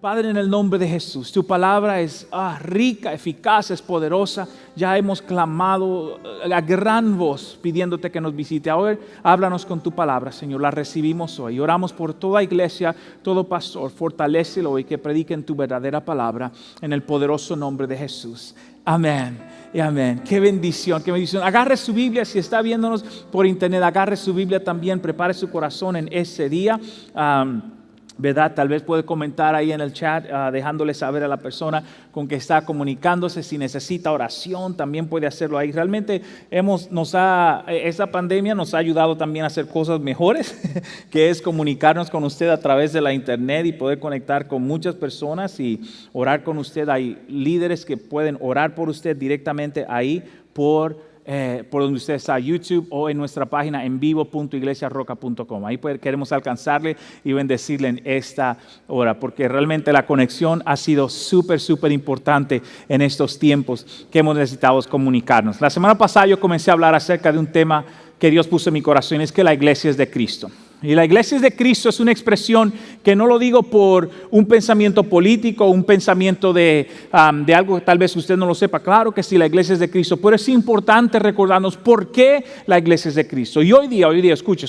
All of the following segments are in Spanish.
Padre, en el nombre de Jesús, tu palabra es rica, eficaz, es poderosa. Ya hemos clamado a gran voz pidiéndote que nos visite. Ahora háblanos con tu palabra, Señor. La recibimos hoy. Oramos por toda iglesia, todo pastor. Fortalécelo y que prediquen tu verdadera palabra en el poderoso nombre de Jesús. Amén y amén. Qué bendición, qué bendición. Agarre su Biblia, si está viéndonos por internet, agarre su Biblia también. Prepare su corazón en ese día. ¿Verdad? Tal vez puede comentar ahí en el chat, dejándole saber a la persona con que está comunicándose. Si necesita oración, también puede hacerlo ahí. Realmente esa pandemia nos ha ayudado también a hacer cosas mejores, que es comunicarnos con usted a través de la internet y poder conectar con muchas personas y orar con usted. Hay líderes que pueden orar por usted directamente ahí por donde usted está, YouTube o en nuestra página en vivo.iglesiarroca.com. Ahí queremos alcanzarle y bendecirle en esta hora, porque realmente la conexión ha sido súper importante en estos tiempos que hemos necesitado comunicarnos. La semana pasada yo comencé a hablar acerca de un tema que Dios puso en mi corazón, es que la iglesia es de Cristo. Y la iglesia es de Cristo es una expresión que no lo digo por un pensamiento político, un pensamiento de algo que tal vez usted no lo sepa. Claro que sí, la iglesia es de Cristo, pero es importante recordarnos por qué la iglesia es de Cristo. Y hoy día, escuche.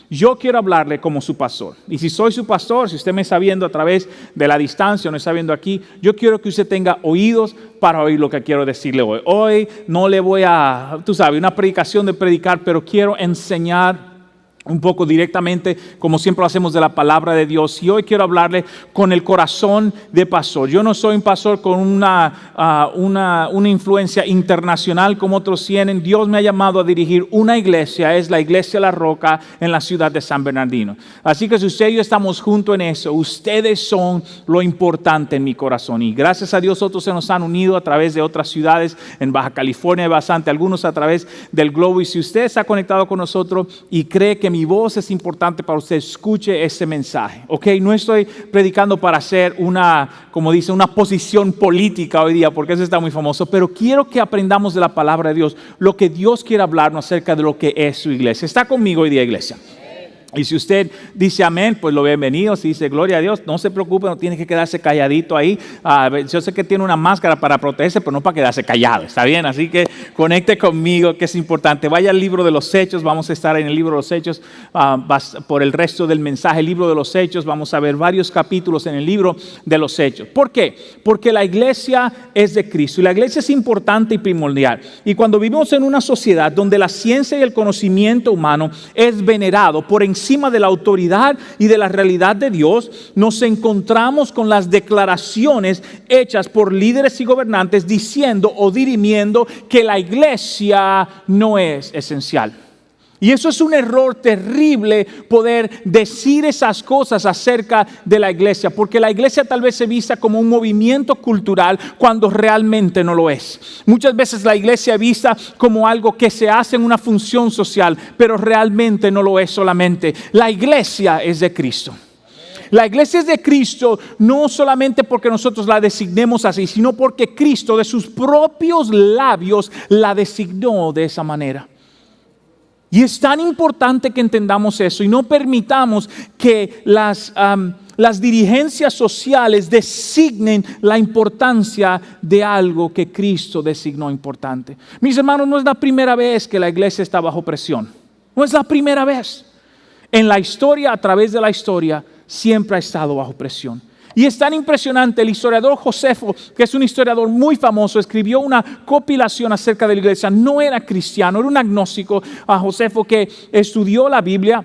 Yo quiero hablarle como su pastor. Y si soy su pastor, si usted me está viendo a través de la distancia o me está viendo aquí, yo quiero que usted tenga oídos para oír lo que quiero decirle hoy. Hoy no le voy a, una predicación de predicar, pero quiero enseñar un poco directamente, como siempre lo hacemos, de la palabra de Dios. Y hoy quiero hablarle con el corazón de pastor. Yo no soy un pastor con una influencia internacional como otros tienen. Dios me ha llamado a dirigir una iglesia, es la Iglesia La Roca en la ciudad de San Bernardino. Así que si usted y yo estamos juntos en eso, ustedes son lo importante en mi corazón. Y gracias a Dios otros se nos han unido a través de otras ciudades en Baja California, bastante, algunos a través del globo. Y si usted está conectado con nosotros y cree que mi voz es importante para usted, escuche este mensaje, ¿ok? No estoy predicando para hacer una posición política hoy día, porque eso está muy famoso, pero quiero que aprendamos de la palabra de Dios, lo que Dios quiere hablarnos acerca de lo que es su iglesia. ¿Está conmigo hoy día, iglesia? Y si usted dice amén, pues lo bienvenido. Si dice gloria a Dios, no se preocupe, no tiene que quedarse calladito ahí. Yo sé que tiene una máscara para protegerse, pero no para quedarse callado, ¿está bien? Así que conecte conmigo, que es importante. Vaya al libro de los Hechos, vamos a estar en el libro de los Hechos por el resto del mensaje. El libro de los Hechos, vamos a ver varios capítulos en el libro de los Hechos. ¿Por qué? Porque la iglesia es de Cristo y la iglesia es importante y primordial. Y cuando vivimos en una sociedad donde la ciencia y el conocimiento humano es venerado por encima de la autoridad y de la realidad de Dios, nos encontramos con las declaraciones hechas por líderes y gobernantes diciendo o dirimiendo que la iglesia no es esencial. Y eso es un error terrible, poder decir esas cosas acerca de la iglesia, porque la iglesia tal vez se vista como un movimiento cultural cuando realmente no lo es. Muchas veces la iglesia es vista como algo que se hace en una función social, pero realmente no lo es solamente. La iglesia es de Cristo. La iglesia es de Cristo no solamente porque nosotros la designemos así, sino porque Cristo de sus propios labios la designó de esa manera. Y es tan importante que entendamos eso y no permitamos que las dirigencias sociales designen la importancia de algo que Cristo designó importante. Mis hermanos, no es la primera vez que la iglesia está bajo presión. No es la primera vez. En la historia, a través de la historia, siempre ha estado bajo presión. Y es tan impresionante, el historiador Josefo, que es un historiador muy famoso, escribió una compilación acerca de la iglesia. No era cristiano, era un agnóstico. Josefo, que estudió la Biblia,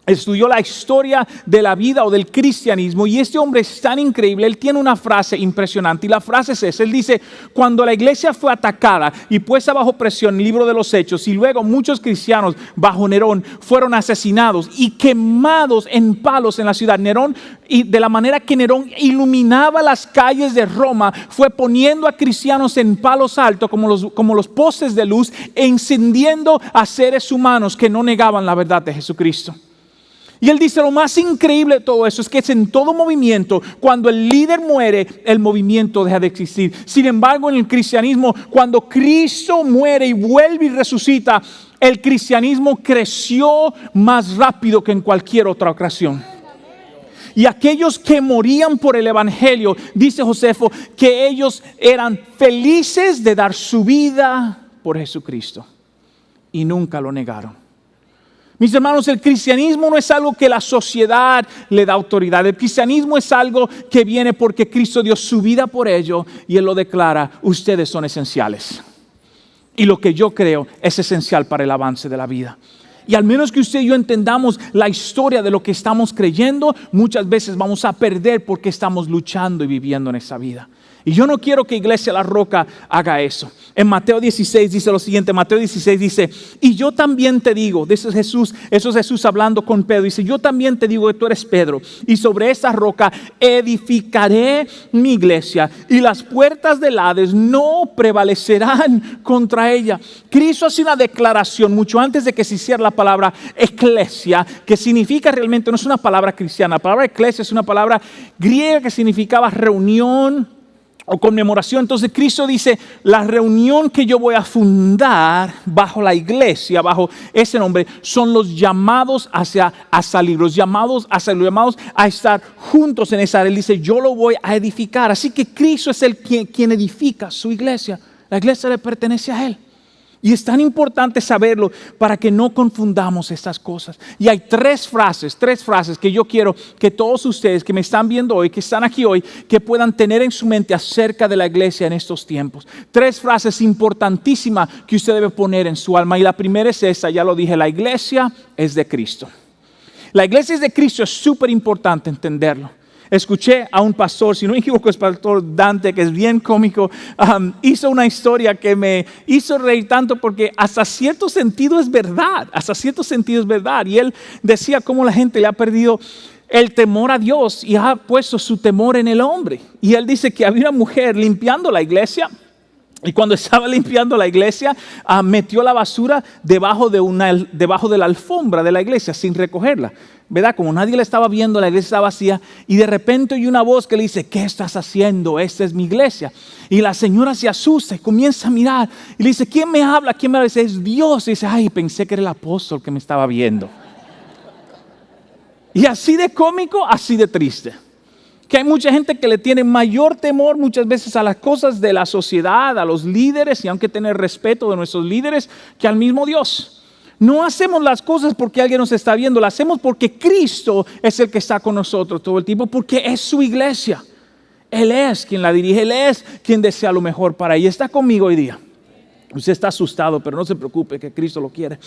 estudió la historia de la vida o del cristianismo, y este hombre es tan increíble. Él tiene una frase impresionante y la frase es esa. Él dice: cuando la iglesia fue atacada y puesta bajo presión, el libro de los Hechos, y luego muchos cristianos bajo Nerón fueron asesinados y quemados en palos en la ciudad. Nerón, y de la manera que Nerón iluminaba las calles de Roma, fue poniendo a cristianos en palos altos como los postes de luz, e encendiendo a seres humanos que no negaban la verdad de Jesucristo. Y él dice: lo más increíble de todo eso es que es en todo movimiento, cuando el líder muere, el movimiento deja de existir. Sin embargo, en el cristianismo, cuando Cristo muere y vuelve y resucita, el cristianismo creció más rápido que en cualquier otra ocasión. Y aquellos que morían por el evangelio, dice Josefo, que ellos eran felices de dar su vida por Jesucristo. Y nunca lo negaron. Mis hermanos, el cristianismo no es algo que la sociedad le da autoridad. El cristianismo es algo que viene porque Cristo dio su vida por ello y Él lo declara: ustedes son esenciales. Y lo que yo creo es esencial para el avance de la vida. Y al menos que usted y yo entendamos la historia de lo que estamos creyendo, muchas veces vamos a perder porque estamos luchando y viviendo en esa vida. Y yo no quiero que Iglesia La Roca haga eso. En Mateo 16 dice lo siguiente, Mateo 16 dice: y yo también te digo, eso es Jesús hablando con Pedro, dice: yo también te digo que tú eres Pedro, y sobre esa roca edificaré mi iglesia, y las puertas del Hades no prevalecerán contra ella. Cristo hace una declaración mucho antes de que se hiciera la palabra eclesia, que significa realmente, no es una palabra cristiana, la palabra eclesia es una palabra griega que significaba reunión o conmemoración. Entonces Cristo dice: la reunión que yo voy a fundar bajo la iglesia, bajo ese nombre, son los llamados a salir, los llamados a estar juntos en esa área. Él dice: yo lo voy a edificar. Así que Cristo es quien edifica su iglesia. La iglesia le pertenece a Él. Y es tan importante saberlo para que no confundamos estas cosas. Y hay tres frases que yo quiero que todos ustedes que me están viendo hoy, que están aquí hoy, que puedan tener en su mente acerca de la iglesia en estos tiempos. Tres frases importantísimas que usted debe poner en su alma. Y la primera es esta, ya lo dije: la iglesia es de Cristo. La iglesia es de Cristo, es súper importante entenderlo. Escuché a un pastor, si no me equivoco es pastor Dante, que es bien cómico, hizo una historia que me hizo reír tanto porque hasta cierto sentido es verdad, y él decía cómo la gente le ha perdido el temor a Dios y ha puesto su temor en el hombre. Y él dice que había una mujer limpiando la iglesia. Y cuando estaba limpiando la iglesia, metió la basura debajo de la alfombra de la iglesia sin recogerla, ¿verdad? Como nadie la estaba viendo, la iglesia estaba vacía, y de repente oye una voz que le dice: ¿qué estás haciendo? Esta es mi iglesia. Y la señora se asusta y comienza a mirar y le dice: ¿quién me habla? ¿Quién me habla? Y dice: es Dios. Y dice: ay, pensé que era el apóstol que me estaba viendo. Y así de cómico, así de triste. Que hay mucha gente que le tiene mayor temor muchas veces a las cosas de la sociedad, a los líderes, y aunque tener respeto de nuestros líderes, que al mismo Dios. No hacemos las cosas porque alguien nos está viendo, las hacemos porque Cristo es el que está con nosotros todo el tiempo, porque es su iglesia. Él es quien la dirige, Él es quien desea lo mejor para ella. Está conmigo hoy día. Usted está asustado, pero no se preocupe, que Cristo lo quiere.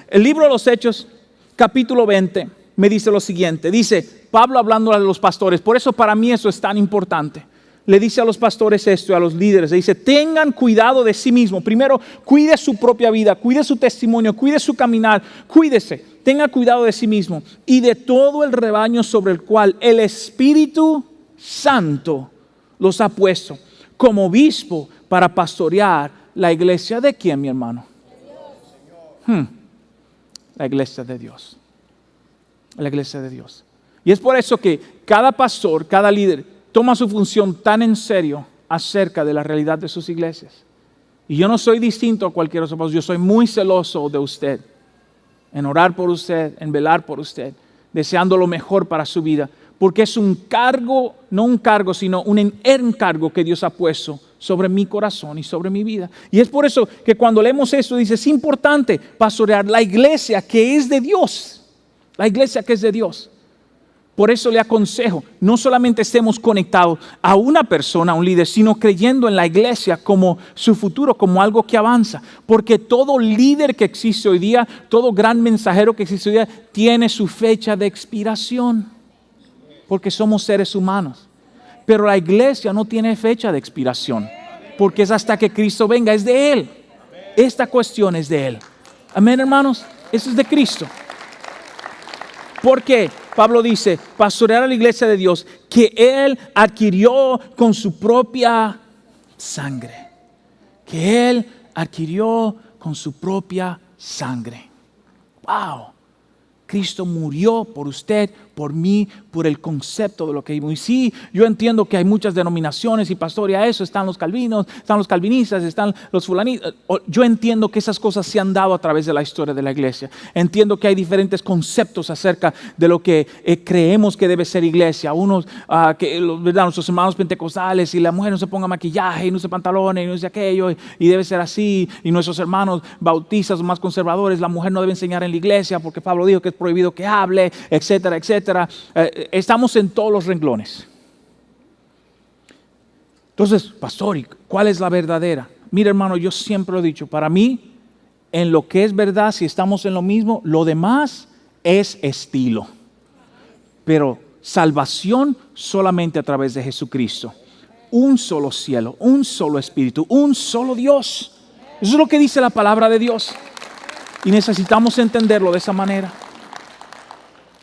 El libro de los Hechos, capítulo 20, me dice lo siguiente. Dice Pablo hablando a los pastores. Por eso para mí eso es tan importante. Le dice a los pastores esto, a los líderes. Le dice: tengan cuidado de sí mismo. Primero, cuide su propia vida, cuide su testimonio, cuide su caminar. Cuídese, tenga cuidado de sí mismo y de todo el rebaño sobre el cual el Espíritu Santo los ha puesto como obispo para pastorear la iglesia. ¿De quién, mi hermano? La iglesia de Dios. La iglesia de Dios. Y es por eso que cada pastor, cada líder toma su función tan en serio acerca de la realidad de sus iglesias. Y yo no soy distinto a cualquier otro pastor. Yo soy muy celoso de usted, en orar por usted, en velar por usted, deseando lo mejor para su vida, porque es un cargo, no un cargo, sino un encargo que Dios ha puesto sobre mi corazón y sobre mi vida. Y es por eso que cuando leemos esto dice: es importante pastorear la iglesia que es de Dios. La iglesia que es de Dios. Por eso le aconsejo, no solamente estemos conectados a una persona, a un líder, sino creyendo en la iglesia como su futuro, como algo que avanza. Porque todo líder que existe hoy día, todo gran mensajero que existe hoy día, tiene su fecha de expiración. Porque somos seres humanos. Pero la iglesia no tiene fecha de expiración. Porque es hasta que Cristo venga, es de Él. Esta cuestión es de Él. Amén, hermanos. Eso es de Cristo. Porque Pablo dice: pastorear a la iglesia de Dios que Él adquirió con su propia sangre. Que Él adquirió con su propia sangre. ¡Wow! Cristo murió por usted, por mí, por el concepto de lo que vimos. Y sí, yo entiendo que hay muchas denominaciones y pastor, y a eso están los calvinos, están los calvinistas, están los fulanitos. Yo entiendo que esas cosas se han dado a través de la historia de la iglesia. Entiendo que hay diferentes conceptos acerca de lo que creemos que debe ser iglesia. Unos, ¿verdad? Nuestros hermanos pentecostales, y la mujer no se ponga maquillaje, y no use pantalones, y no use aquello, y debe ser así. Y nuestros hermanos bautistas más conservadores, la mujer no debe enseñar en la iglesia porque Pablo dijo que es prohibido que hable, etcétera, etcétera. Estamos en todos los renglones. Entonces, pastor, ¿y cuál es la verdadera? Mira, hermano, yo siempre lo he dicho, para mí, en lo que es verdad, si estamos en lo mismo, lo demás es estilo. Pero salvación solamente a través de Jesucristo. Un solo cielo, un solo espíritu, un solo Dios. Eso es lo que dice la palabra de Dios. Y necesitamos entenderlo de esa manera.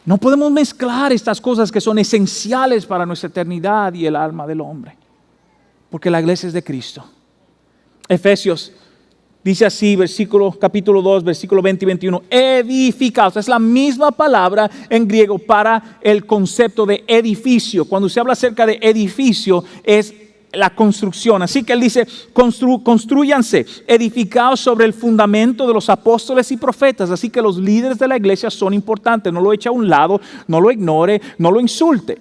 No podemos mezclar estas cosas que son esenciales para nuestra eternidad y el alma del hombre. Porque la iglesia es de Cristo. Efesios dice así, capítulo 2, versículo 20 y 21. Edificados. Es la misma palabra en griego para el concepto de edificio. Cuando se habla acerca de edificio es la construcción. Así que él dice, construyanse, edificados sobre el fundamento de los apóstoles y profetas. Así que los líderes de la iglesia son importantes. No lo eche a un lado, no lo ignore, no lo insulte,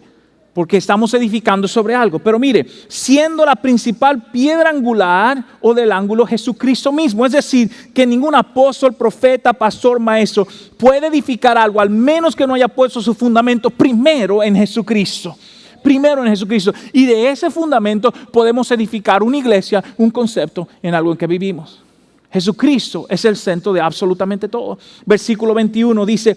porque estamos edificando sobre algo. Pero mire, siendo la principal piedra angular o del ángulo Jesucristo mismo. Es decir, que ningún apóstol, profeta, pastor, maestro puede edificar algo, al menos que no haya puesto su fundamento primero en Jesucristo. Primero en Jesucristo. Y de ese fundamento podemos edificar una iglesia, un concepto en algo en que vivimos. Jesucristo es el centro de absolutamente todo. Versículo 21 dice,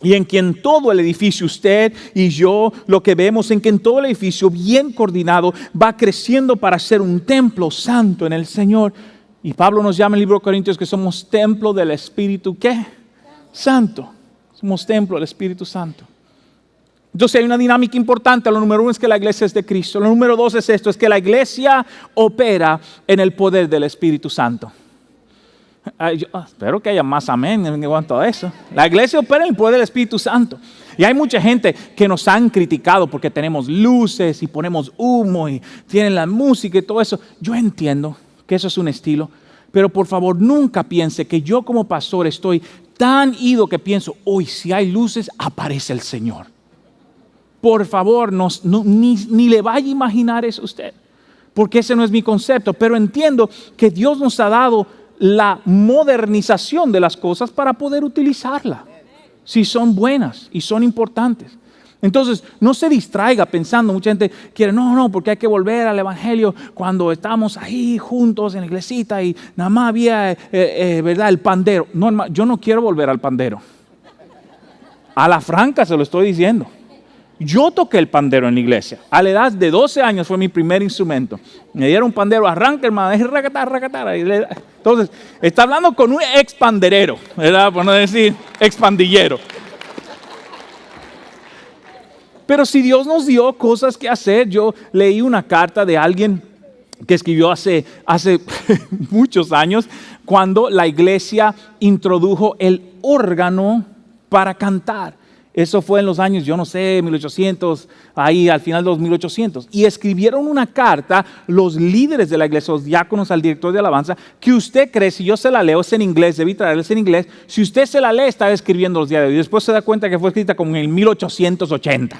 y en quien todo el edificio, usted y yo, lo que vemos en que en todo el edificio bien coordinado va creciendo para ser un templo santo en el Señor. Y Pablo nos llama en el libro de Corintios que somos templo del Espíritu, ¿qué? Santo. Somos templo del Espíritu Santo. Entonces hay una dinámica importante. Lo número uno es que la iglesia es de Cristo. Lo número dos es esto, es que la iglesia opera en el poder del Espíritu Santo. Espero que haya más amén en cuanto a eso. La iglesia opera en el poder del Espíritu Santo. Y hay mucha gente que nos han criticado porque tenemos luces y ponemos humo y tienen la música y todo eso. Yo entiendo que eso es un estilo, pero por favor nunca piense que yo como pastor estoy tan ido que pienso, hoy si hay luces aparece el Señor. Por favor, ni le vaya a imaginar eso a usted, porque ese no es mi concepto. Pero entiendo que Dios nos ha dado la modernización de las cosas para poder utilizarla, si son buenas y son importantes. Entonces, no se distraiga pensando, mucha gente quiere, no, porque hay que volver al evangelio cuando estamos ahí juntos en la iglesita y nada más había, ¿verdad?, el pandero. No, hermano, yo no quiero volver al pandero. A la franca se lo estoy diciendo. Yo toqué el pandero en la iglesia. A la edad de 12 años fue mi primer instrumento. Me dieron un pandero, arranca, hermano, es racatá. Entonces, está hablando con un ex panderero, ¿verdad? Por no decir ex pandillero. Pero si Dios nos dio cosas que hacer, yo leí una carta de alguien que escribió hace muchos años, cuando la iglesia introdujo el órgano para cantar. Eso fue en los años, yo no sé, 1800, ahí al final de los 1800. Y escribieron una carta los líderes de la iglesia, los diáconos al director de alabanza, que usted cree, si yo se la leo, es en inglés, debí traerles en inglés. Si usted se la lee, está escribiendo los días de hoy. Y después se da cuenta que fue escrita como en el 1880.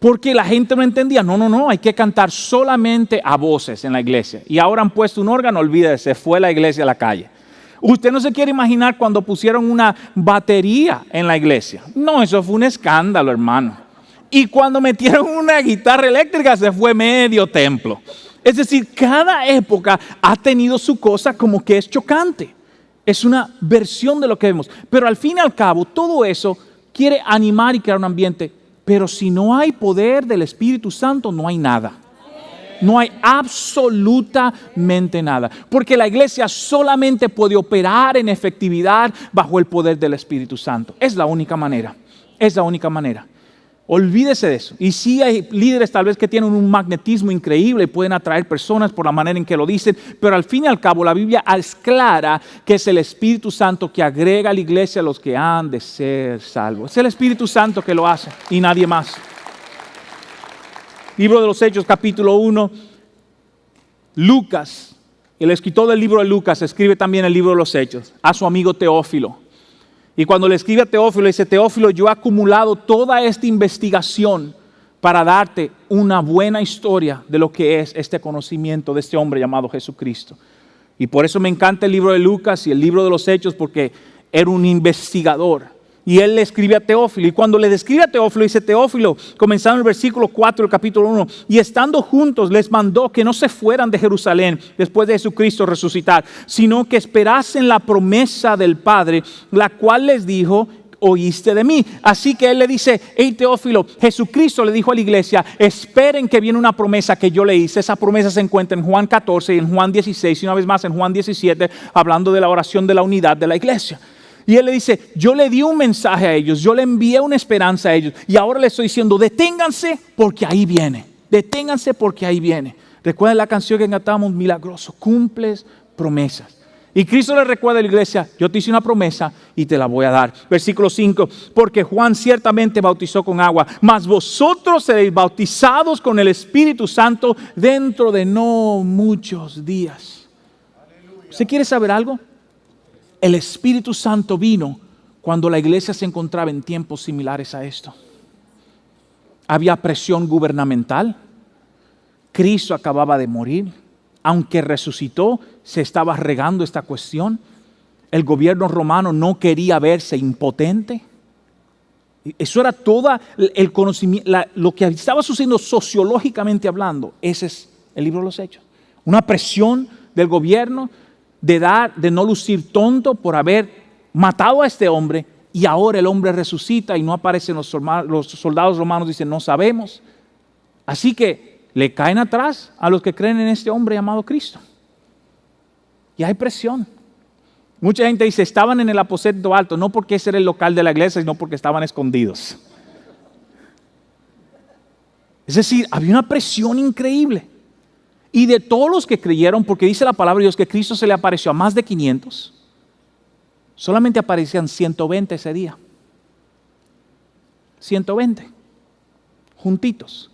Porque la gente no entendía, no, hay que cantar solamente a voces en la iglesia. Y ahora han puesto un órgano, olvídese, fue la iglesia a la calle. Usted no se quiere imaginar cuando pusieron una batería en la iglesia. No, eso fue un escándalo, hermano. Y cuando metieron una guitarra eléctrica se fue medio templo. Es decir, cada época ha tenido su cosa como que es chocante. Es una versión de lo que vemos. Pero al fin y al cabo, todo eso quiere animar y crear un ambiente. Pero si no hay poder del Espíritu Santo, no hay nada. No hay absolutamente nada. Porque la iglesia solamente puede operar en efectividad bajo el poder del Espíritu Santo. Es la única manera. Es la única manera. Olvídese de eso. Y sí hay líderes tal vez que tienen un magnetismo increíble y pueden atraer personas por la manera en que lo dicen, pero al fin y al cabo la Biblia es clara que es el Espíritu Santo que agrega a la iglesia a los que han de ser salvos. Es el Espíritu Santo que lo hace y nadie más. Libro de los Hechos, capítulo 1. Lucas, el escritor del libro de Lucas, escribe también el libro de los Hechos a su amigo Teófilo. Y cuando le escribe a Teófilo, dice: Teófilo, yo he acumulado toda esta investigación para darte una buena historia de lo que es este conocimiento de este hombre llamado Jesucristo. Y por eso me encanta el libro de Lucas y el libro de los Hechos, porque era un investigador. Y él le escribe a Teófilo, y cuando le describe a Teófilo, dice: Teófilo, comenzando en el versículo 4 del capítulo 1, y estando juntos les mandó que no se fueran de Jerusalén después de Jesucristo resucitar, sino que esperasen la promesa del Padre, la cual les dijo: oíste de mí. Así que él le dice: hey Teófilo, Jesucristo le dijo a la iglesia: esperen que viene una promesa que yo le hice. Esa promesa se encuentra en Juan 14 y en Juan 16 y una vez más en Juan 17, hablando de la oración de la unidad de la iglesia. Y él le dice: yo le di un mensaje a ellos, yo le envié una esperanza a ellos, y ahora les estoy diciendo: deténganse porque ahí viene, deténganse porque ahí viene. Recuerden la canción que cantamos: milagroso, cumples promesas. Y Cristo le recuerda a la iglesia: yo te hice una promesa y te la voy a dar. Versículo 5, porque Juan ciertamente bautizó con agua, mas vosotros seréis bautizados con el Espíritu Santo dentro de no muchos días. ¿Usted quiere saber algo? El Espíritu Santo vino cuando la iglesia se encontraba en tiempos similares a esto. Había presión gubernamental. Cristo acababa de morir. Aunque resucitó, se estaba regando esta cuestión. El gobierno romano no quería verse impotente. Eso era todo el conocimiento, lo que estaba sucediendo sociológicamente hablando. Ese es el libro de los Hechos. Una presión del gobierno de no lucir tonto por haber matado a este hombre, y ahora el hombre resucita y no aparecen los soldados romanos, dicen: no sabemos. Así que le caen atrás a los que creen en este hombre llamado Cristo. Y hay presión. Mucha gente dice: estaban en el aposento alto, no porque ese era el local de la iglesia, sino porque estaban escondidos. Es decir, había una presión increíble. Y de todos los que creyeron, porque dice la palabra de Dios que Cristo se le apareció a más de 500, solamente aparecían 120 ese día. 120, juntitos.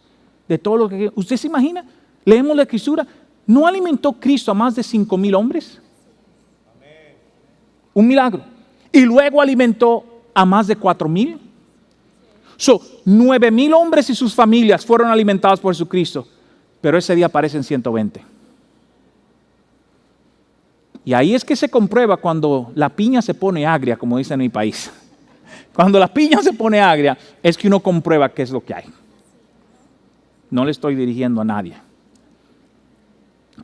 De todo lo que... ¿Usted se imagina? Leemos la Escritura. ¿No alimentó Cristo a más de 5,000 hombres? Un milagro. Y luego alimentó a más de 4,000. 9,000 hombres y sus familias fueron alimentados por Jesucristo. Pero ese día aparecen 120. Y ahí es que se comprueba cuando la piña se pone agria, como dicen en mi país. Cuando la piña se pone agria, es que uno comprueba qué es lo que hay. No le estoy dirigiendo a nadie.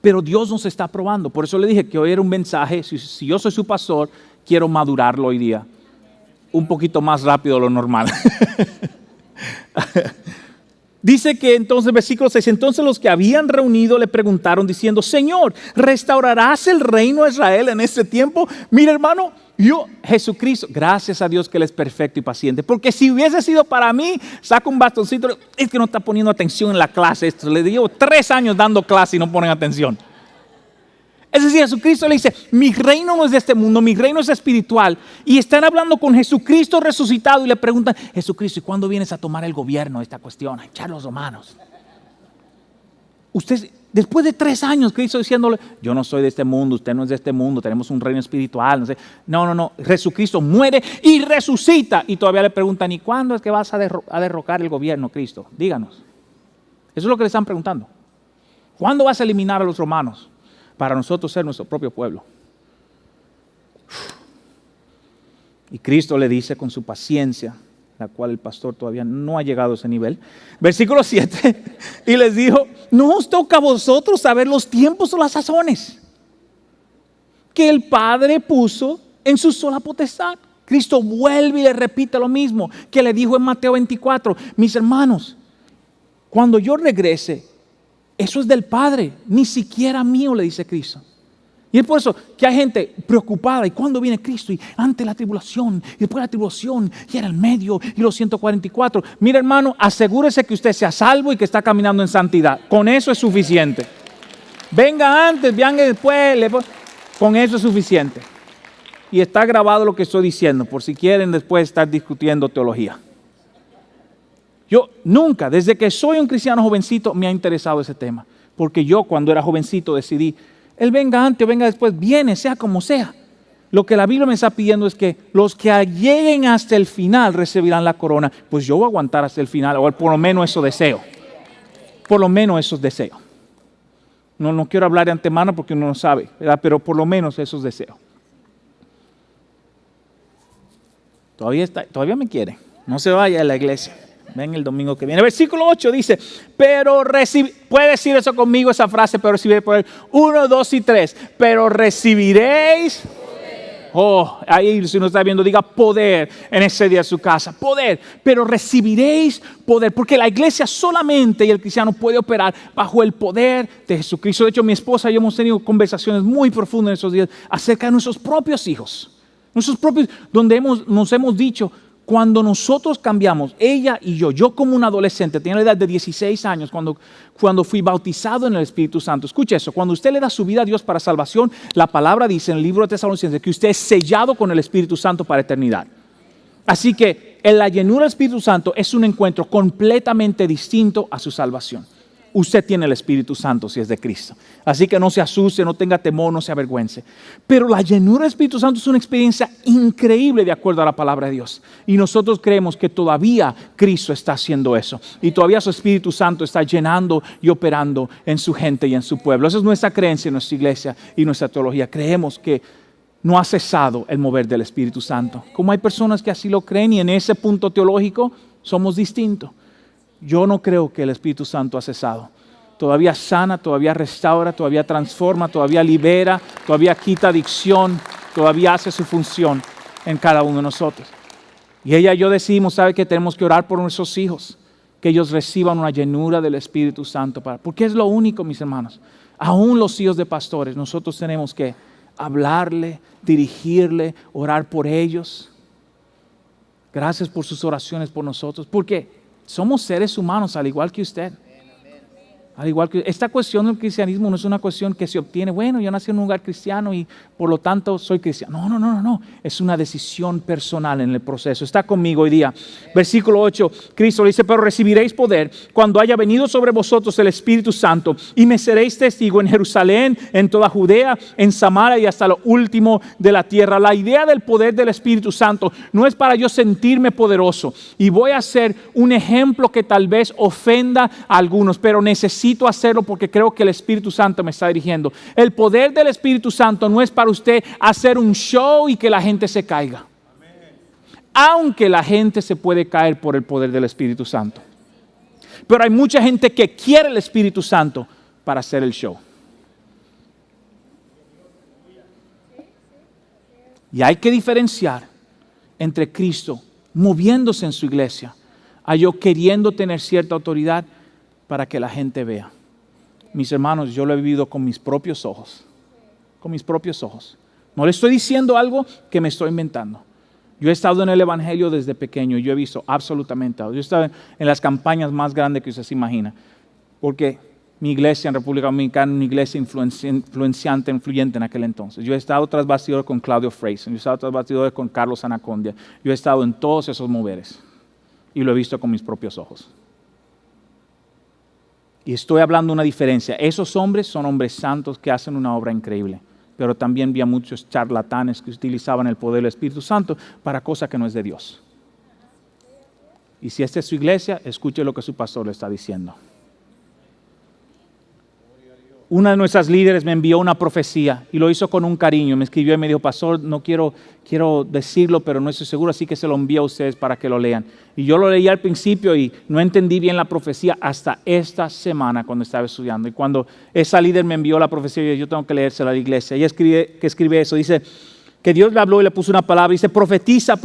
Pero Dios nos está probando. Por eso le dije que hoy era un mensaje. Si yo soy su pastor, quiero madurarlo hoy día. Un poquito más rápido de lo normal. Dice que entonces, versículo 6, entonces los que habían reunido le preguntaron diciendo: Señor, ¿restaurarás el reino de Israel en este tiempo? Mira, hermano, Jesucristo, gracias a Dios que Él es perfecto y paciente, porque si hubiese sido para mí, saca un bastoncito, es que no está poniendo atención en la clase, le llevo 3 años dando clase y no ponen atención. Es decir, Jesucristo le dice: mi reino no es de este mundo, mi reino es espiritual. Y están hablando con Jesucristo resucitado y le preguntan: Jesucristo, ¿y cuándo vienes a tomar el gobierno de esta cuestión? A echar los romanos. Usted, después de 3 años, Cristo diciéndole: yo no soy de este mundo, usted no es de este mundo, tenemos un reino espiritual. No sé. No. Jesucristo muere y resucita. Y todavía le preguntan: ¿y cuándo es que vas a derrocar el gobierno, Cristo? Díganos. Eso es lo que le están preguntando. ¿Cuándo vas a eliminar a los romanos para nosotros ser nuestro propio pueblo? Y Cristo le dice con su paciencia, la cual el pastor todavía no ha llegado a ese nivel. Versículo 7, y les dijo: no os toca a vosotros saber los tiempos o las sazones que el Padre puso en su sola potestad. Cristo vuelve y le repite lo mismo que le dijo en Mateo 24. Mis hermanos, cuando yo regrese, eso es del Padre, ni siquiera mío, le dice Cristo. Y es por eso que hay gente preocupada. ¿Y cuándo viene Cristo? Y ante la tribulación, y después de la tribulación, y en el medio, y los 144. Mira, hermano, asegúrese que usted sea salvo y que está caminando en santidad. Con eso es suficiente. Venga antes, venga después. Con eso es suficiente. Y está grabado lo que estoy diciendo, por si quieren después estar discutiendo teología. Yo nunca, desde que soy un cristiano jovencito, me ha interesado ese tema. Porque yo cuando era jovencito decidí, Él venga antes o venga después, viene, sea como sea. Lo que la Biblia me está pidiendo es que los que lleguen hasta el final recibirán la corona. Pues yo voy a aguantar hasta el final, o por lo menos eso deseo. Por lo menos eso deseo. No quiero hablar de antemano porque uno no sabe, ¿verdad? Pero por lo menos esos deseos. Todavía me quiere. No se vaya de la iglesia. Ven el domingo que viene. Versículo 8 dice, puede decir eso conmigo, esa frase, pero recibiréis poder. 1, 2 y 3. Pero recibiréis poder. Oh, ahí si no está viendo, diga poder en ese día de su casa. Poder, pero recibiréis poder. Porque la iglesia solamente y el cristiano puede operar bajo el poder de Jesucristo. De hecho, mi esposa y yo hemos tenido conversaciones muy profundas en esos días acerca de nuestros propios hijos. Donde nos hemos dicho, cuando nosotros cambiamos, ella y yo como un adolescente, tenía la edad de 16 años, cuando fui bautizado en el Espíritu Santo. Escuche eso, cuando usted le da su vida a Dios para salvación, la palabra dice en el libro de Tesalonicenses que usted es sellado con el Espíritu Santo para eternidad. Así que en la llenura del Espíritu Santo es un encuentro completamente distinto a su salvación. Usted tiene el Espíritu Santo si es de Cristo. Así que no se asuste, no tenga temor, no se avergüence. Pero la llenura del Espíritu Santo es una experiencia increíble de acuerdo a la palabra de Dios. Y nosotros creemos que todavía Cristo está haciendo eso. Y todavía su Espíritu Santo está llenando y operando en su gente y en su pueblo. Esa es nuestra creencia en nuestra iglesia y nuestra teología. Creemos que no ha cesado el mover del Espíritu Santo. Como hay personas que así lo creen y en ese punto teológico somos distintos. Yo no creo que el Espíritu Santo ha cesado. Todavía sana, todavía restaura, todavía transforma, todavía libera, todavía quita adicción, todavía hace su función en cada uno de nosotros. Y ella y yo decidimos, ¿sabe que tenemos que orar por nuestros hijos? Que ellos reciban una llenura del Espíritu Santo. Porque es lo único, mis hermanos. Aún los hijos de pastores, nosotros tenemos que hablarle, dirigirle, orar por ellos. Gracias por sus oraciones por nosotros. ¿Por qué? Somos seres humanos, al igual que usted. Al igual que esta cuestión del cristianismo no es una cuestión que se obtiene, bueno, yo nací en un lugar cristiano y por lo tanto soy cristiano. No. Es una decisión personal en el proceso. Está conmigo hoy día. Versículo 8, Cristo dice, pero recibiréis poder cuando haya venido sobre vosotros el Espíritu Santo y me seréis testigo en Jerusalén, en toda Judea, en Samaria y hasta lo último de la tierra. La idea del poder del Espíritu Santo no es para yo sentirme poderoso y voy a ser un ejemplo que tal vez ofenda a algunos, pero necesito hacerlo porque creo que el Espíritu Santo me está dirigiendo. El poder del Espíritu Santo no es para usted hacer un show y que la gente se caiga. Aunque la gente se puede caer por el poder del Espíritu Santo. Pero hay mucha gente que quiere el Espíritu Santo para hacer el show. Y hay que diferenciar entre Cristo moviéndose en su iglesia a yo queriendo tener cierta autoridad para que la gente vea. Mis hermanos, yo lo he vivido con mis propios ojos. Con mis propios ojos. No le estoy diciendo algo que me estoy inventando. Yo he estado en el Evangelio desde pequeño y yo he visto absolutamente todo. Yo he estado en las campañas más grandes que usted se imagina. Porque mi iglesia en República Dominicana, una iglesia influyente en aquel entonces. Yo he estado tras bastidores con Claudio Freyson. Yo he estado tras bastidores con Carlos Anacondia. Yo he estado en todos esos moveres. Y lo he visto con mis propios ojos. Y estoy hablando de una diferencia. Esos hombres son hombres santos que hacen una obra increíble. Pero también había muchos charlatanes que utilizaban el poder del Espíritu Santo para cosas que no es de Dios. Y si esta es su iglesia, escuche lo que su pastor le está diciendo. Una de nuestras líderes me envió una profecía y lo hizo con un cariño. Me escribió y me dijo, pastor, no quiero decirlo, pero no estoy seguro, así que se lo envío a ustedes para que lo lean. Y yo lo leí al principio y no entendí bien la profecía hasta esta semana cuando estaba estudiando. Y cuando esa líder me envió la profecía, yo tengo que leérsela a la iglesia. Ella escribe eso, dice que Dios le habló y le puso una palabra. Dice, profetiza,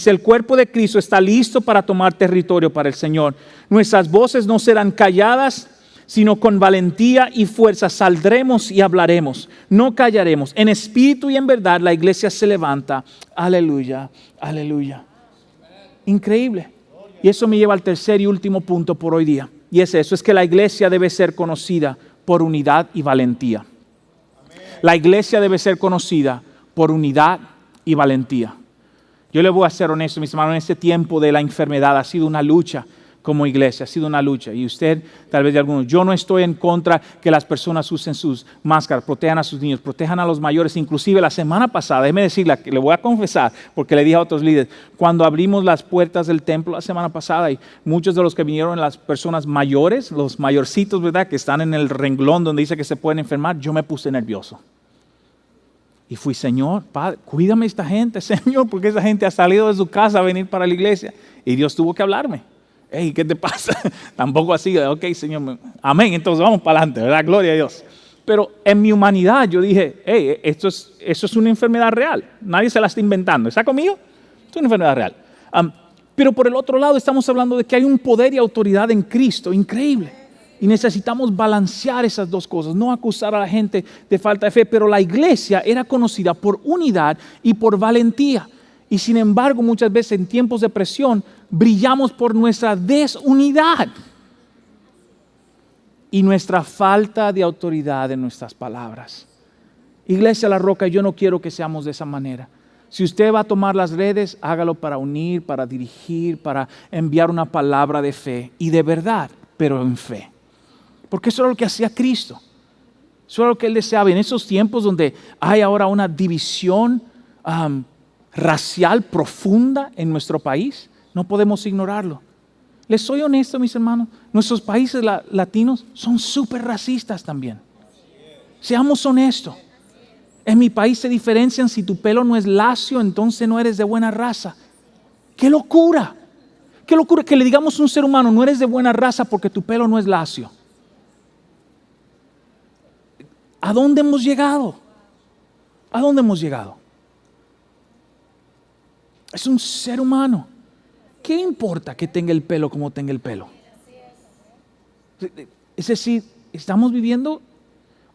el cuerpo de Cristo está listo para tomar territorio para el Señor. Nuestras voces no serán calladas, sino con valentía y fuerza saldremos y hablaremos, no callaremos. En espíritu y en verdad la iglesia se levanta. Aleluya, aleluya. Increíble. Y eso me lleva al tercer y último punto por hoy día. Y es eso, es que la iglesia debe ser conocida por unidad y valentía. La iglesia debe ser conocida por unidad y valentía. Yo le voy a ser honesto, mis hermanos, en este tiempo de la enfermedad ha sido una lucha como iglesia, ha sido una lucha. Y usted, tal vez de algunos, yo no estoy en contra que las personas usen sus máscaras, protejan a sus niños, protejan a los mayores. Inclusive la semana pasada, déjeme decirle, le voy a confesar, porque le dije a otros líderes, cuando abrimos las puertas del templo la semana pasada y muchos de los que vinieron, las personas mayores, los mayorcitos, ¿verdad?, que están en el renglón donde dice que se pueden enfermar, yo me puse nervioso. Y fui, Señor, Padre, cuídame esta gente, Señor, porque esa gente ha salido de su casa a venir para la iglesia. Y Dios tuvo que hablarme. Hey, ¿qué te pasa? Tampoco así, ok, Señor, amén, entonces vamos para adelante, ¿verdad? Gloria a Dios. Pero en mi humanidad yo dije, hey, eso es una enfermedad real. Nadie se la está inventando. ¿Está conmigo? Es una enfermedad real. Pero por el otro lado estamos hablando de que hay un poder y autoridad en Cristo increíble. Y necesitamos balancear esas dos cosas, no acusar a la gente de falta de fe, pero la iglesia era conocida por unidad y por valentía. Y sin embargo, muchas veces en tiempos de presión, brillamos por nuestra desunidad y nuestra falta de autoridad en nuestras palabras. Iglesia La Roca, yo no quiero que seamos de esa manera. Si usted va a tomar las redes, hágalo para unir, para dirigir, para enviar una palabra de fe y de verdad, pero en fe. Porque eso era lo que hacía Cristo. Eso era lo que Él deseaba. En esos tiempos donde hay ahora una división racial profunda en nuestro país, no podemos ignorarlo. Les soy honesto, mis hermanos, nuestros países latinos son súper racistas también. Seamos honestos. En mi país se diferencian: si tu pelo no es lacio, entonces no eres de buena raza. ¡Qué locura! ¡Qué locura que le digamos a un ser humano, no eres de buena raza porque tu pelo no es lacio! ¿A dónde hemos llegado? ¿A dónde hemos llegado? Es un ser humano. ¿Qué importa que tenga el pelo como tenga el pelo? Es decir, estamos viviendo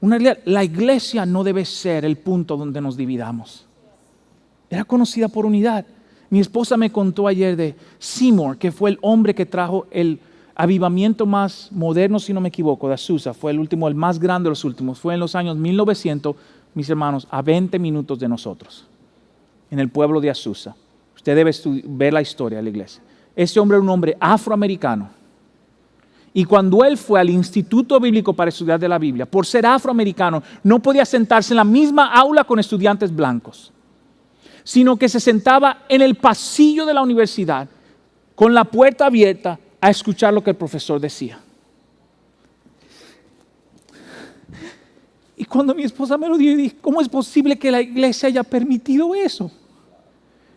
una realidad. La iglesia no debe ser el punto donde nos dividamos. Era conocida por unidad. Mi esposa me contó ayer de Seymour, que fue el hombre que trajo el avivamiento más moderno, si no me equivoco, de Azusa. Fue el último, el más grande de los últimos. Fue en los años 1900, mis hermanos, a 20 minutos de nosotros, en el pueblo de Azusa. Usted debe ver la historia de la iglesia. Ese hombre era un hombre afroamericano. Y cuando él fue al Instituto Bíblico para estudiar de la Biblia, por ser afroamericano, no podía sentarse en la misma aula con estudiantes blancos, sino que se sentaba en el pasillo de la universidad, con la puerta abierta, a escuchar lo que el profesor decía. Y cuando mi esposa me lo dio, dije, ¿cómo es posible que la iglesia haya permitido eso?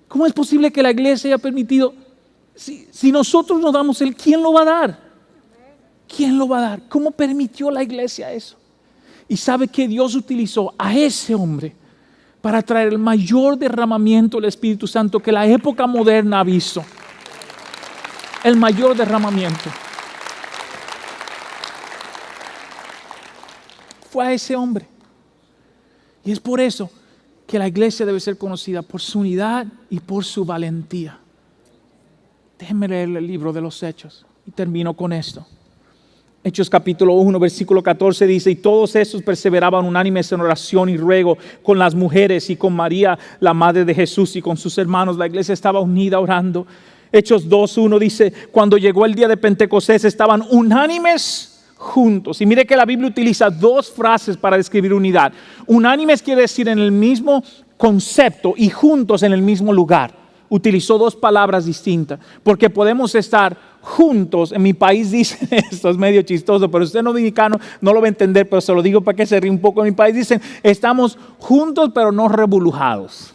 ¿Cómo es posible que la iglesia haya permitido? Si nosotros no damos ¿quién lo va a dar? ¿Quién lo va a dar? ¿Cómo permitió la iglesia eso? Y sabe que Dios utilizó a ese hombre para traer el mayor derramamiento del Espíritu Santo que la época moderna ha visto. El mayor derramamiento. Fue a ese hombre. Y es por eso que la iglesia debe ser conocida por su unidad y por su valentía. Déjenme leer el libro de los Hechos y termino con esto. Hechos capítulo 1, versículo 14 dice: y todos estos perseveraban unánimes en oración y ruego con las mujeres y con María, la madre de Jesús, y con sus hermanos. La iglesia estaba unida orando. Hechos 2:1 dice: cuando llegó el día de Pentecostés estaban unánimes juntos. Y mire que la Biblia utiliza dos frases para describir unidad. Unánimes quiere decir en el mismo concepto y juntos en el mismo lugar. Utilizó dos palabras distintas, porque podemos estar juntos. En mi país dicen, esto es medio chistoso, pero usted no dominicano no lo va a entender, pero se lo digo para que se ríe un poco. En mi país dicen, estamos juntos pero no revolujados.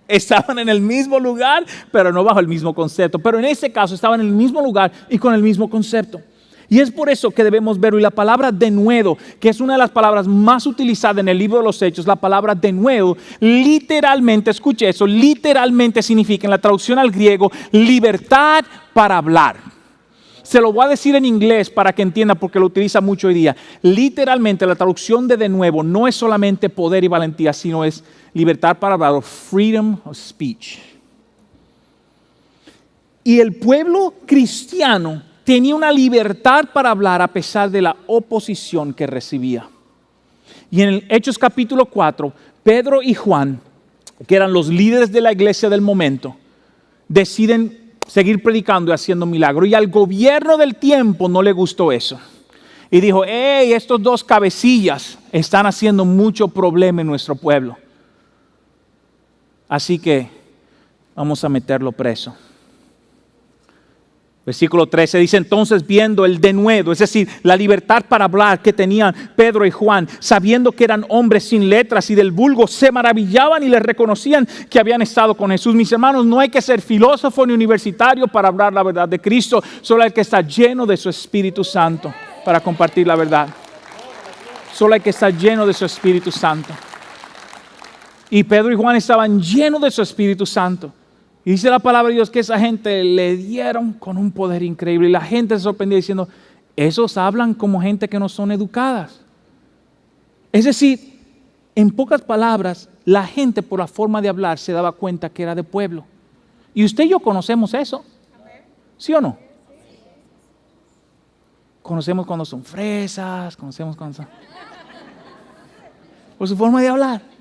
Estaban en el mismo lugar, pero no bajo el mismo concepto. Pero en este caso estaban en el mismo lugar y con el mismo concepto. Y es por eso que debemos verlo. Y la palabra denuedo, que es una de las palabras más utilizadas en el libro de los Hechos, la palabra denuedo, literalmente, escuche eso, literalmente significa en la traducción al griego, libertad para hablar. Se lo voy a decir en inglés para que entienda porque lo utiliza mucho hoy día. Literalmente la traducción de nuevo no es solamente poder y valentía, sino es libertad para hablar, o freedom of speech. Y el pueblo cristiano tenía una libertad para hablar a pesar de la oposición que recibía. Y en el Hechos capítulo 4, Pedro y Juan, que eran los líderes de la iglesia del momento, deciden seguir predicando y haciendo milagros. Y al gobierno del tiempo no le gustó eso. Y dijo, hey, estos dos cabecillas están haciendo mucho problema en nuestro pueblo. Así que vamos a meterlo preso. Versículo 13 dice, entonces viendo el denuedo, es decir, la libertad para hablar que tenían Pedro y Juan, sabiendo que eran hombres sin letras y del vulgo, se maravillaban y les reconocían que habían estado con Jesús. Mis hermanos, no hay que ser filósofo ni universitario para hablar la verdad de Cristo, solo hay que estar lleno de su Espíritu Santo para compartir la verdad. Solo hay que estar lleno de su Espíritu Santo. Y Pedro y Juan estaban llenos de su Espíritu Santo. Y dice la palabra de Dios que esa gente le dieron con un poder increíble. Y la gente se sorprendía diciendo, esos hablan como gente que no son educadas. Es decir, en pocas palabras, la gente por la forma de hablar se daba cuenta que era de pueblo. Y usted y yo conocemos eso. ¿Sí o no? Conocemos cuando son fresas, conocemos cuando son... por su forma de hablar.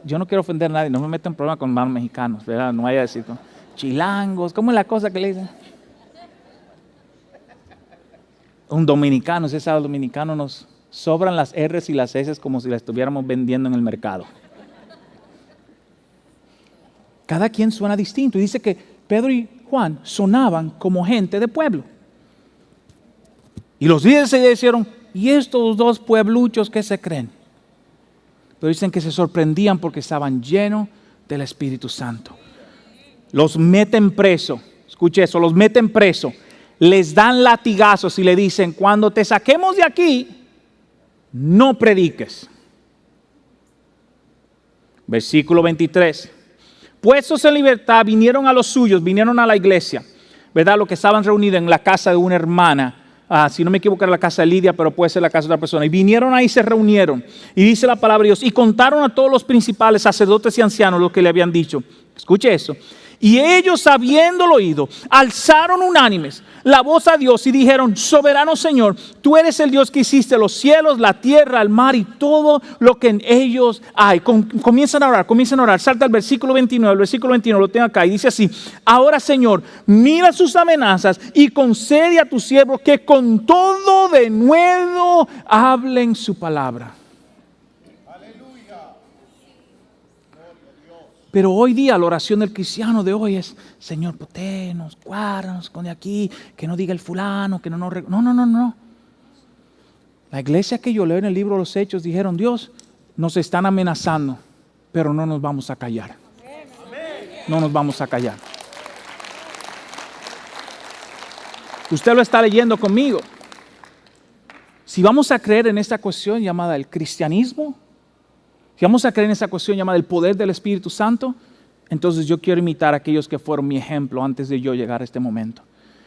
Yo no quiero ofender a nadie, no me meto en problemas con hermanos mexicanos, ¿verdad? No vaya a decir chilangos, ¿cómo es la cosa que le dicen? Un dominicano, usted sabe, los dominicanos nos sobran las R's y las S's como si las estuviéramos vendiendo en el mercado. Cada quien suena distinto y dice que Pedro y Juan sonaban como gente de pueblo. Y los líderes se dijeron, ¿y estos dos puebluchos qué se creen? Pero dicen que se sorprendían porque estaban llenos del Espíritu Santo. Los meten preso. Escuche eso, los meten preso. Les dan latigazos y le dicen, cuando te saquemos de aquí, no prediques. Versículo 23. Puestos en libertad, vinieron a los suyos, vinieron a la iglesia, ¿verdad? Los que estaban reunidos en la casa de una hermana. Si no me equivoco era la casa de Lidia, pero puede ser la casa de otra persona. Y vinieron ahí, se reunieron. Y dice la palabra de Dios, y contaron a todos los principales, sacerdotes y ancianos lo que le habían dicho. Escuche eso. Y ellos, habiéndolo oído, alzaron unánimes la voz a Dios y dijeron, soberano Señor, tú eres el Dios que hiciste los cielos, la tierra, el mar y todo lo que en ellos hay. Comienzan a orar. Salta al versículo 29, el versículo 29 lo tengo acá y dice así, ahora Señor, mira sus amenazas y concede a tus siervos que con todo de nuevo hablen su palabra. Pero hoy día la oración del cristiano de hoy es, Señor, protégenos, guárdanos, esconde aquí, que no diga el fulano, que no nos... No. La iglesia que yo leo en el libro de los Hechos dijeron, Dios, nos están amenazando, pero no nos vamos a callar. No nos vamos a callar. Usted lo está leyendo conmigo. Si vamos a creer en esta cuestión llamada el cristianismo, si vamos a creer en esa cuestión llamada el poder del Espíritu Santo, entonces yo quiero imitar a aquellos que fueron mi ejemplo antes de yo llegar a este momento.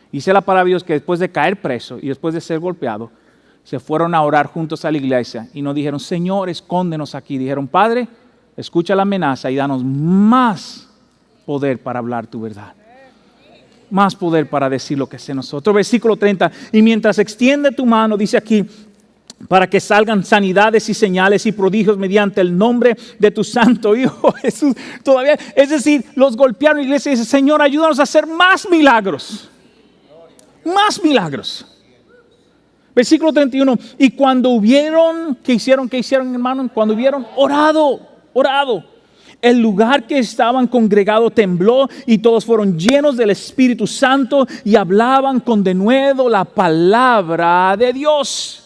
Dice la palabra de Dios que después de caer preso y después de ser golpeado, se fueron a orar juntos a la iglesia y no dijeron, Señor, escóndenos aquí. Dijeron, Padre, escucha la amenaza y danos más poder para hablar tu verdad. Más poder para decir lo que sé nosotros. Versículo 30, y mientras extiende tu mano, dice aquí, para que salgan sanidades y señales y prodigios mediante el nombre de tu santo Hijo Jesús. Todavía, es decir, los golpearon la iglesia y dice, Señor, ayúdanos a hacer más milagros. Más milagros. Versículo 31, y cuando hubieron, ¿qué hicieron hermanos? Cuando hubieron orado. El lugar que estaban congregados tembló y todos fueron llenos del Espíritu Santo y hablaban con denuedo la palabra de Dios.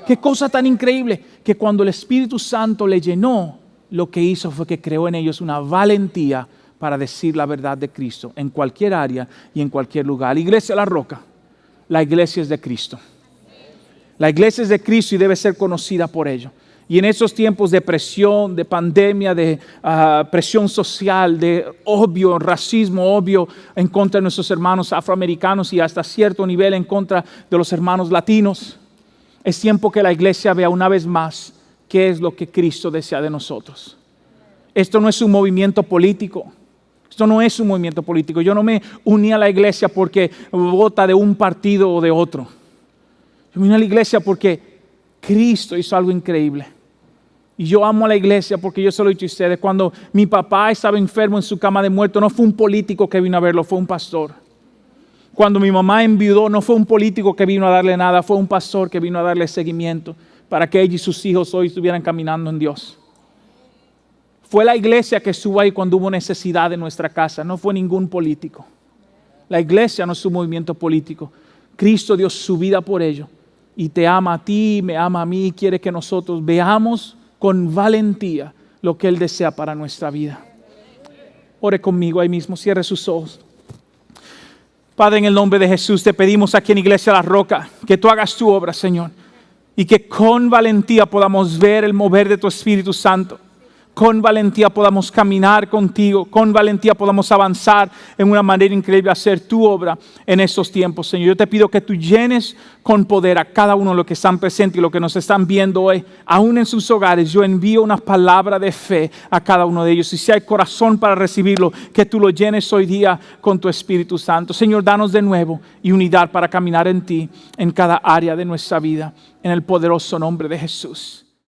Qué cosa tan increíble, que cuando el Espíritu Santo le llenó, lo que hizo fue que creó en ellos una valentía para decir la verdad de Cristo en cualquier área y en cualquier lugar. La iglesia La Roca, la iglesia es de Cristo. La iglesia es de Cristo y debe ser conocida por ello. Y en esos tiempos de presión, de pandemia, de presión social, de obvio racismo, obvio en contra de nuestros hermanos afroamericanos y hasta cierto nivel en contra de los hermanos latinos, es tiempo que la iglesia vea una vez más qué es lo que Cristo desea de nosotros. Esto no es un movimiento político. Esto no es un movimiento político. Yo no me uní a la iglesia porque vota de un partido o de otro. Yo me uní a la iglesia porque Cristo hizo algo increíble. Y yo amo a la iglesia porque yo se lo he dicho a ustedes. Cuando mi papá estaba enfermo en su cama de muerto, no fue un político que vino a verlo, fue un pastor. Cuando mi mamá enviudó, no fue un político que vino a darle nada, fue un pastor que vino a darle seguimiento para que ella y sus hijos hoy estuvieran caminando en Dios. Fue la iglesia que estuvo ahí cuando hubo necesidad en nuestra casa, no fue ningún político. La iglesia no es un movimiento político. Cristo dio su vida por ello y te ama a ti, me ama a mí y quiere que nosotros veamos con valentía lo que Él desea para nuestra vida. Ore conmigo ahí mismo, cierre sus ojos. Padre, en el nombre de Jesús te pedimos aquí en Iglesia La Roca que tú hagas tu obra, Señor, y que con valentía podamos ver el mover de tu Espíritu Santo. Con valentía podamos caminar contigo, con valentía podamos avanzar en una manera increíble a hacer tu obra en estos tiempos, Señor. Yo te pido que tú llenes con poder a cada uno de los que están presentes y los que nos están viendo hoy, aún en sus hogares. Yo envío una palabra de fe a cada uno de ellos. Y si hay corazón para recibirlo, que tú lo llenes hoy día con tu Espíritu Santo. Señor, danos de nuevo y unidad para caminar en ti, en cada área de nuestra vida, en el poderoso nombre de Jesús.